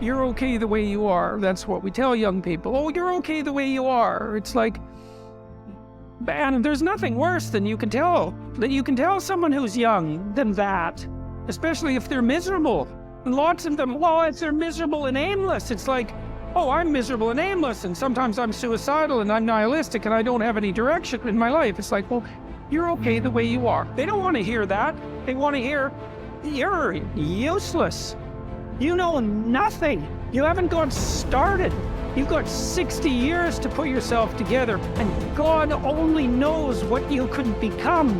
you're okay the way you are. That's what we tell young people. Oh, you're okay the way you are. It's like, man, there's nothing worse than you can tell someone who's young than that, especially if they're miserable. And lots of them, well, if they're miserable and aimless, it's like, oh, I'm miserable and aimless, and sometimes I'm suicidal and I'm nihilistic and I don't have any direction in my life. It's like, well, you're okay the way you are. They don't want to hear that. They want to hear, you're useless. You know nothing. You haven't got started. You've got 60 years to put yourself together, and God only knows what you could become.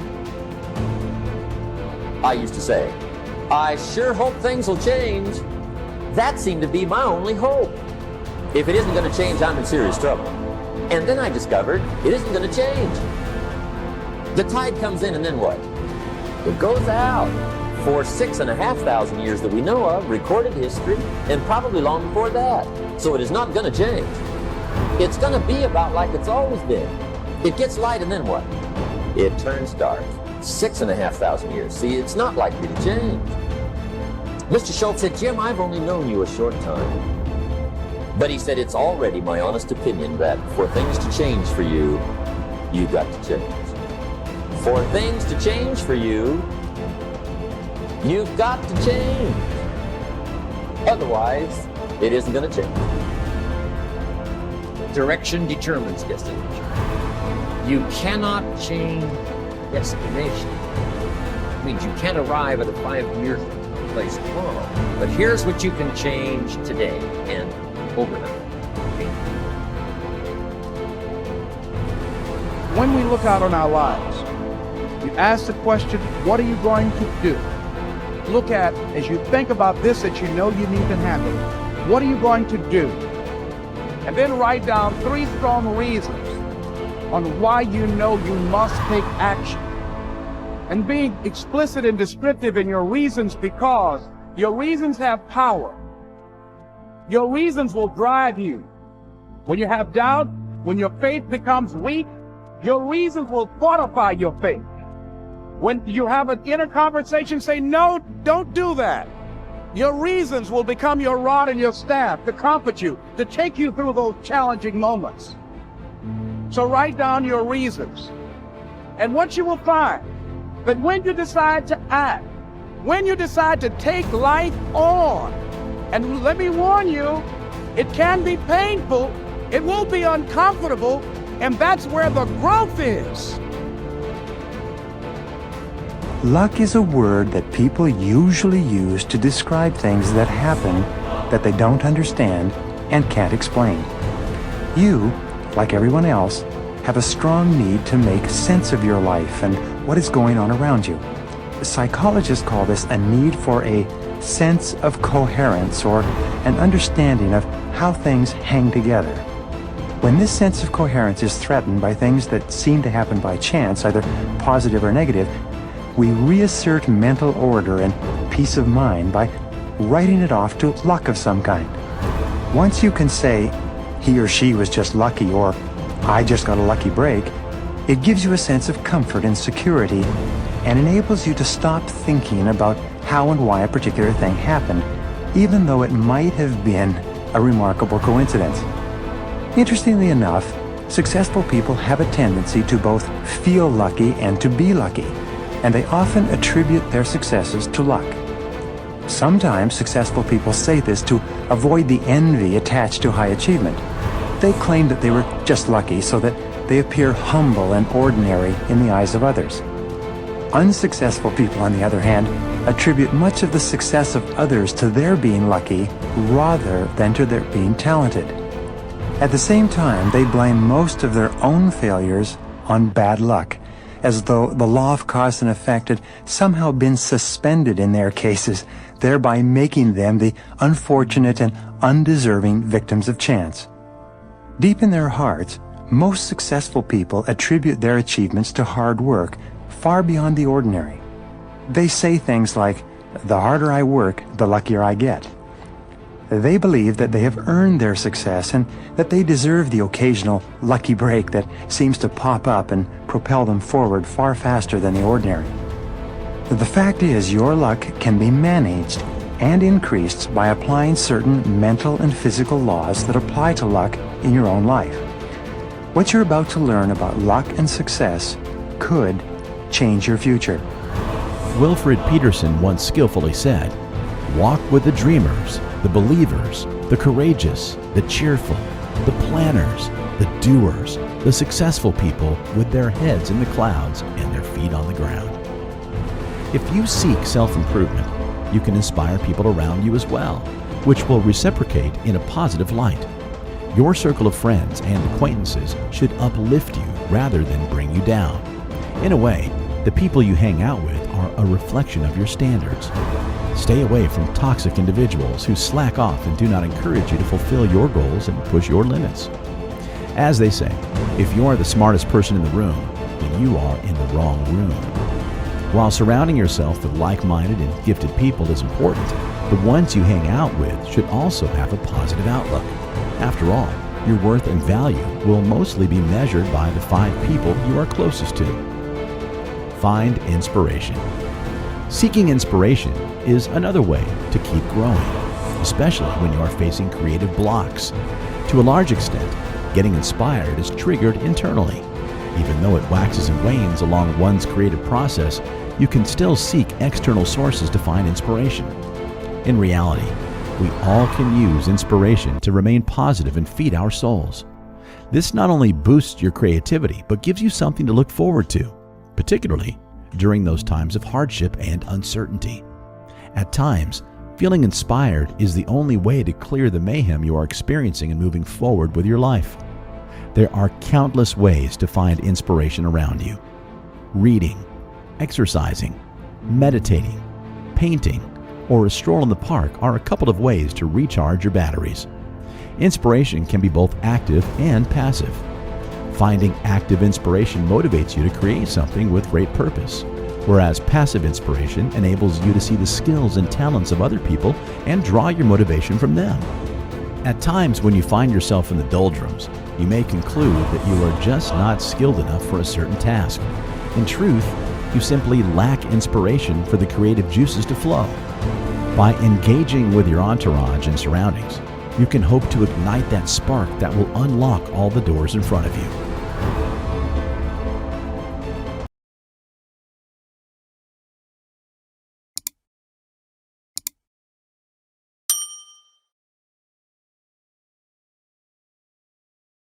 I used to say, I sure hope things will change. That seemed to be my only hope. If it isn't going to change, I'm in serious trouble. And then I discovered it isn't going to change. The tide comes in, and then what? It goes out. For 6,500 years that we know of, recorded history, and probably long before that. So it is not going to change. It's going to be about like it's always been. It gets light, and then what? It turns dark. 6,500 years. See, it's not likely to change. Mr. Schultz said, Jim, I've only known you a short time. But he said, it's already my honest opinion that for things to change for you, you've got to change. For things to change for you, you've got to change. Otherwise, it isn't going to change. Direction determines destination. You cannot change destination. It means you can't arrive at a 5-year place tomorrow. But here's what you can change today and overnight. When we look out on our lives, you ask the question, what are you going to do? Look at, as you think about this that you know you need to handle, what are you going to do? And then write down 3 strong reasons on why you know you must take action. And be explicit and descriptive in your reasons, because your reasons have power. Your reasons will drive you. When you have doubt, when your faith becomes weak, your reasons will fortify your faith. When you have an inner conversation, say, no, don't do that. Your reasons will become your rod and your staff to comfort you, to take you through those challenging moments. So write down your reasons. And what you will find, that when you decide to act, when you decide to take life on, and let me warn you, it can be painful, it will be uncomfortable, and that's where the growth is. Luck is a word that people usually use to describe things that happen that they don't understand and can't explain. You, like everyone else, have a strong need to make sense of your life and what is going on around you. Psychologists call this a need for a sense of coherence, or an understanding of how things hang together. When this sense of coherence is threatened by things that seem to happen by chance, either positive or negative, we reassert mental order and peace of mind by writing it off to luck of some kind. Once you can say, he or she was just lucky, or I just got a lucky break, it gives you a sense of comfort and security and enables you to stop thinking about how and why a particular thing happened, even though it might have been a remarkable coincidence. Interestingly enough, successful people have a tendency to both feel lucky and to be lucky, and they often attribute their successes to luck. Sometimes successful people say this to avoid the envy attached to high achievement. They claim that they were just lucky so that they appear humble and ordinary in the eyes of others. Unsuccessful people, on the other hand, attribute much of the success of others to their being lucky rather than to their being talented. At the same time, they blame most of their own failures on bad luck, as though the law of cause and effect had somehow been suspended in their cases, thereby making them the unfortunate and undeserving victims of chance. Deep in their hearts, most successful people attribute their achievements to hard work, far beyond the ordinary. They say things like, the harder I work, the luckier I get. They believe that they have earned their success and that they deserve the occasional lucky break that seems to pop up and propel them forward far faster than the ordinary. The fact is, your luck can be managed, and increased by applying certain mental and physical laws that apply to luck in your own life. What you're about to learn about luck and success could change your future. Wilfred Peterson once skillfully said, "Walk with the dreamers, the believers, the courageous, the cheerful, the planners, the doers, the successful people with their heads in the clouds and their feet on the ground." If you seek self-improvement, you can inspire people around you as well, which will reciprocate in a positive light. Your circle of friends and acquaintances should uplift you rather than bring you down. In a way, the people you hang out with are a reflection of your standards. Stay away from toxic individuals who slack off and do not encourage you to fulfill your goals and push your limits. As they say, if you are the smartest person in the room, then you are in the wrong room. While surrounding yourself with like-minded and gifted people is important, the ones you hang out with should also have a positive outlook. After all, your worth and value will mostly be measured by the 5 people you are closest to. Find inspiration. Seeking inspiration is another way to keep growing, especially when you are facing creative blocks. To a large extent, getting inspired is triggered internally. Even though it waxes and wanes along one's creative process, you can still seek external sources to find inspiration. In reality, we all can use inspiration to remain positive and feed our souls. This not only boosts your creativity, but gives you something to look forward to, particularly during those times of hardship and uncertainty. At times, feeling inspired is the only way to clear the mayhem you are experiencing and moving forward with your life. There are countless ways to find inspiration around you. Reading, exercising, meditating, painting, or a stroll in the park are a couple of ways to recharge your batteries. Inspiration can be both active and passive. Finding active inspiration motivates you to create something with great purpose, whereas passive inspiration enables you to see the skills and talents of other people and draw your motivation from them. At times when you find yourself in the doldrums, you may conclude that you are just not skilled enough for a certain task. In truth, you simply lack inspiration for the creative juices to flow. By engaging with your entourage and surroundings, you can hope to ignite that spark that will unlock all the doors in front of you.